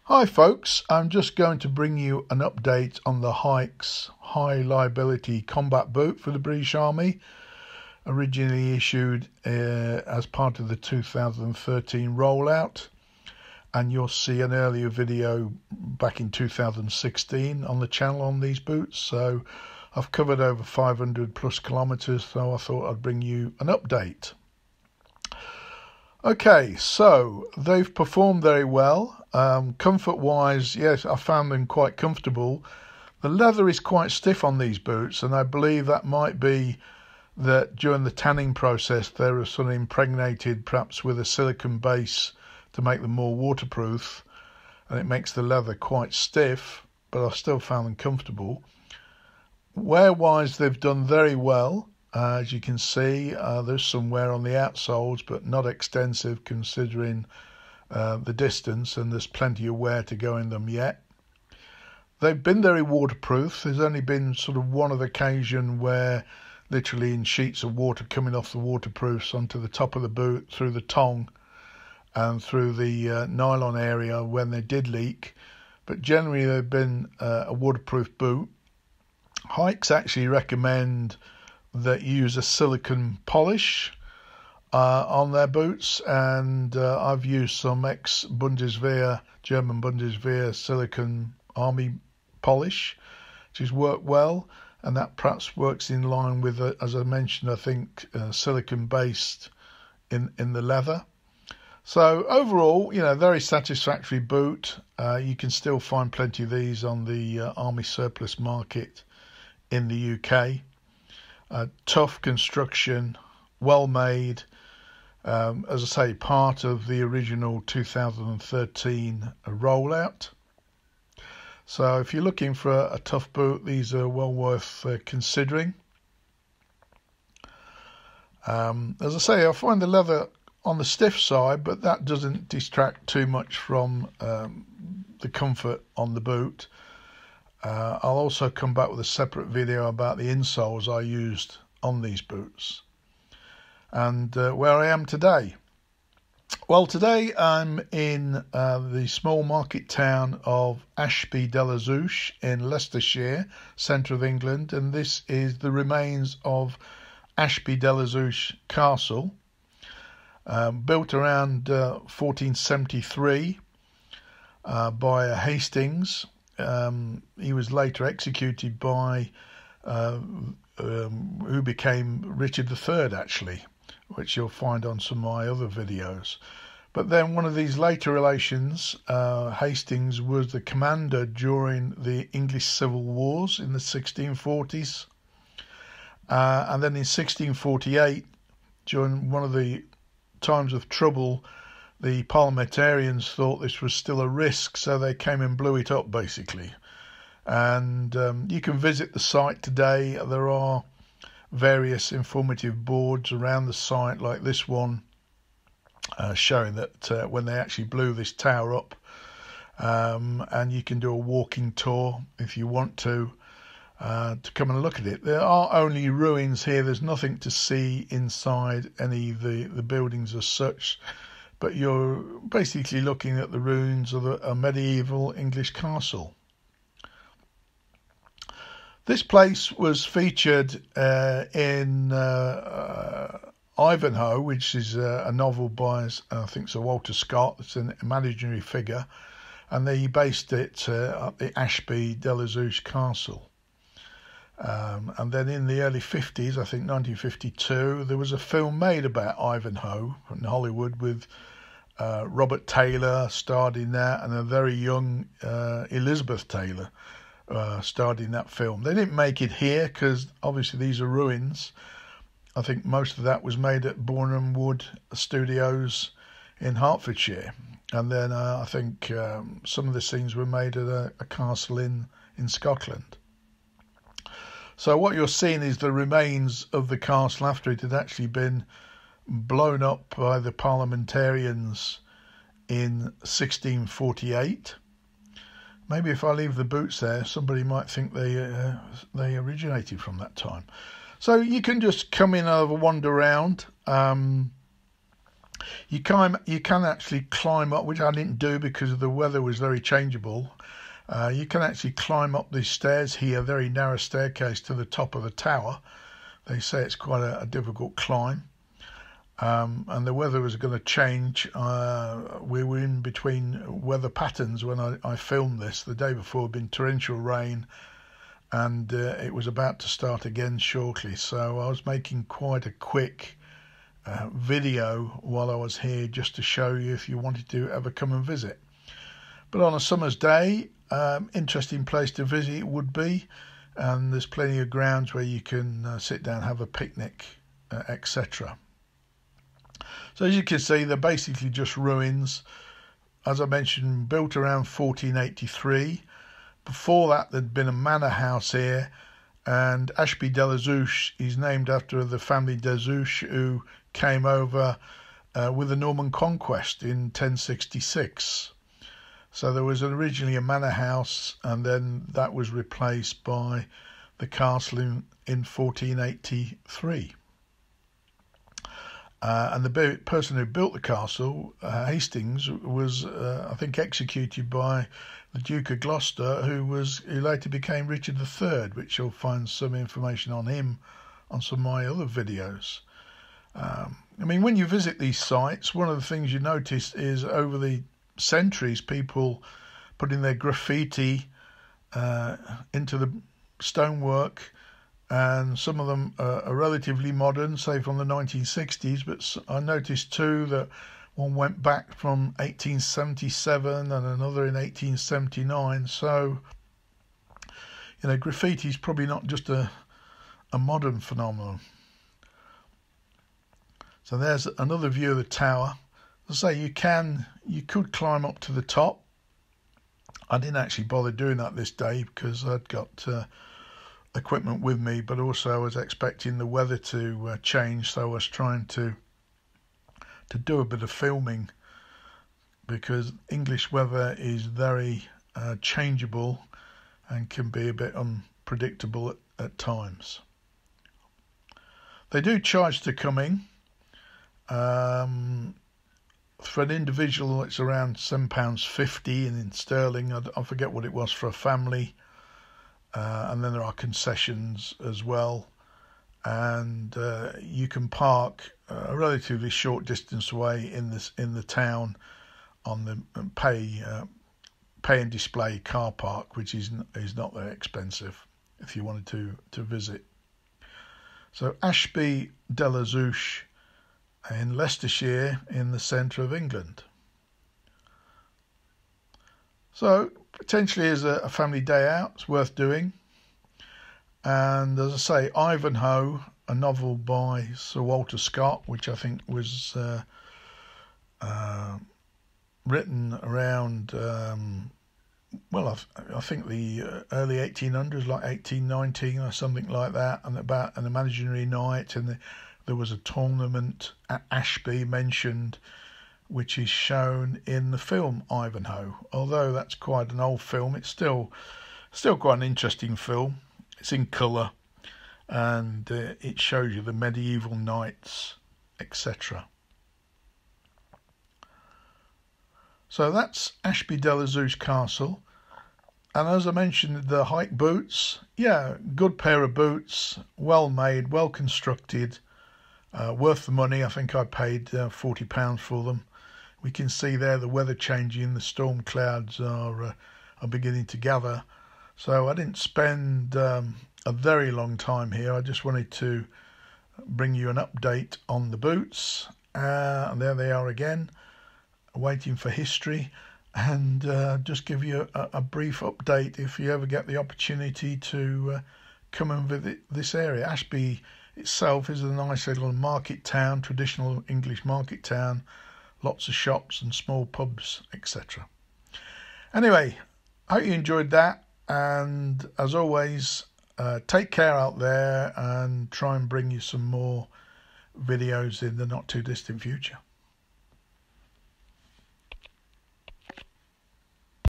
Hi folks, I'm just going to bring you an update on the Hykes High Liability Combat Boot for the British Army, originally issued as part of the 2013 rollout, and you'll see an earlier video back in 2016 on the channel on these boots. So I've covered over 500 plus kilometers, so I thought I'd bring you an update. Okay, so they've performed very well. Comfort wise, yes, I found them quite comfortable. The leather is quite stiff on these boots, and I believe that might be that during the tanning process they were sort of impregnated perhaps with a silicone base to make them more waterproof, and it makes the leather quite stiff, but I still found them comfortable. Wear wise, they've done very well. As you can see, there's some wear on the outsoles, but not extensive considering the distance, and there's plenty of wear to go in them yet. They've been very waterproof. There's only been sort of one occasion where literally in sheets of water coming off the waterproofs onto the top of the boot through the tongue and through the nylon area when they did leak, but generally they've been a waterproof boot. Hykes actually recommend that you use a silicone polish on their boots, and I've used some ex-Bundeswehr, German Bundeswehr silicone army polish, which has worked well, and that perhaps works in line with, as I mentioned, I think silicone based in the leather. So overall, very satisfactory boot. You can still find plenty of these on the army surplus market in the UK. Tough construction, well made, as I say, part of the original 2013 rollout. So if you're looking for a tough boot, these are well worth considering. As I say, I find the leather on the stiff side, but that doesn't distract too much from the comfort on the boot. I'll also come back with a separate video about the insoles I used on these boots. And where I am today. Well, today I'm in the small market town of Ashby-de-la-Zouch in Leicestershire, centre of England, and this is the remains of Ashby-de-la-Zouch Castle, built around 1473 by Hastings. He was later executed by who became Richard III, actually, which you'll find on some of my other videos. But then one of these later relations, Hastings was the commander during the English Civil Wars in the 1640s. And then in 1648, during one of the times of trouble, the parliamentarians thought this was still a risk, so they came and blew it up, basically. And you can visit the site today. There are various informative boards around the site, like this one, showing that when they actually blew this tower up. And you can do a walking tour if you want to come and look at it. There are only ruins here. There's nothing to see inside any of the buildings as such. But you're basically looking at the ruins of a medieval English castle. This place was featured in Ivanhoe, which is a novel by, I think, Sir Walter Scott. It's an imaginary figure, and they based it at the Ashby-de-la-Zouch Castle. And then in the early 50s, I think 1952, there was a film made about Ivanhoe in Hollywood with Robert Taylor starred in that, and a very young Elizabeth Taylor starred in that film. They didn't make it here because obviously these are ruins. I think most of that was made at Boreham Wood Studios in Hertfordshire, and then I think some of the scenes were made at a castle in Scotland. So what you're seeing is the remains of the castle after it had actually been blown up by the parliamentarians in 1648. Maybe if I leave the boots there, somebody might think they originated from that time. So you can just come in and have a wander around. You can actually climb up, which I didn't do because the weather was very changeable. You can actually climb up these stairs here, very narrow staircase to the top of the tower. They say it's quite a difficult climb. And the weather was going to change. We were in between weather patterns when I filmed this. The day before had been torrential rain, and it was about to start again shortly. So I was making quite a quick video while I was here, just to show you if you wanted to ever come and visit. But on a summer's day, interesting place to visit it would be, and there's plenty of grounds where you can sit down, have a picnic, etc. So as you can see, they're basically just ruins. As I mentioned, built around 1483. Before that, there'd been a manor house here, and Ashby de la Zouch is named after the family de Zouch, who came over with the Norman conquest in 1066. So there was originally a manor house, and then that was replaced by the castle in 1483. And the person who built the castle, Hastings, was, I think, executed by the Duke of Gloucester, who later became Richard III, which you'll find some information on him on some of my other videos. I mean, when you visit these sites, one of the things you notice is over the centuries, people putting their graffiti into the stonework. And some of them are relatively modern, say from the 1960s, but I noticed too that one went back from 1877 and another in 1879. So, you know, graffiti is probably not just a modern phenomenon. So there's another view of the tower. As I say, you could climb up to the top. I didn't actually bother doing that this day because I'd got equipment with me, but also I was expecting the weather to change, so I was trying to do a bit of filming, because English weather is very changeable and can be a bit unpredictable at times. They do charge to come in. For an individual, it's around £7.50, and in sterling, I forget what it was for a family. And then there are concessions as well, and you can park a relatively short distance away in the town on the pay and display car park, which is not very expensive if you wanted to visit. So Ashby de la Zouch in Leicestershire, in the centre of England. So potentially as a family day out, it's worth doing. And as I say, Ivanhoe, a novel by Sir Walter Scott, which I think was written around, I think the early 1800s, like 1819 or something like that, and about an imaginary knight, and there was a tournament at Ashby mentioned, which is shown in the film Ivanhoe. Although that's quite an old film, it's still quite an interesting film. It's in colour, and it shows you the medieval knights, etc. So that's Ashby de la Zouch Castle. And as I mentioned, the hike boots, yeah, good pair of boots, well made, well constructed, worth the money. I think I paid £40 for them. We can see there the weather changing, the storm clouds are beginning to gather. So I didn't spend a very long time here. I just wanted to bring you an update on the boots. And there they are again, waiting for history. And just give you a brief update if you ever get the opportunity to come and visit this area. Ashby itself is a nice little market town, traditional English market town, lots of shops and small pubs, etc. Anyway, I hope you enjoyed that, and as always, take care out there, and try and bring you some more videos in the not too distant future.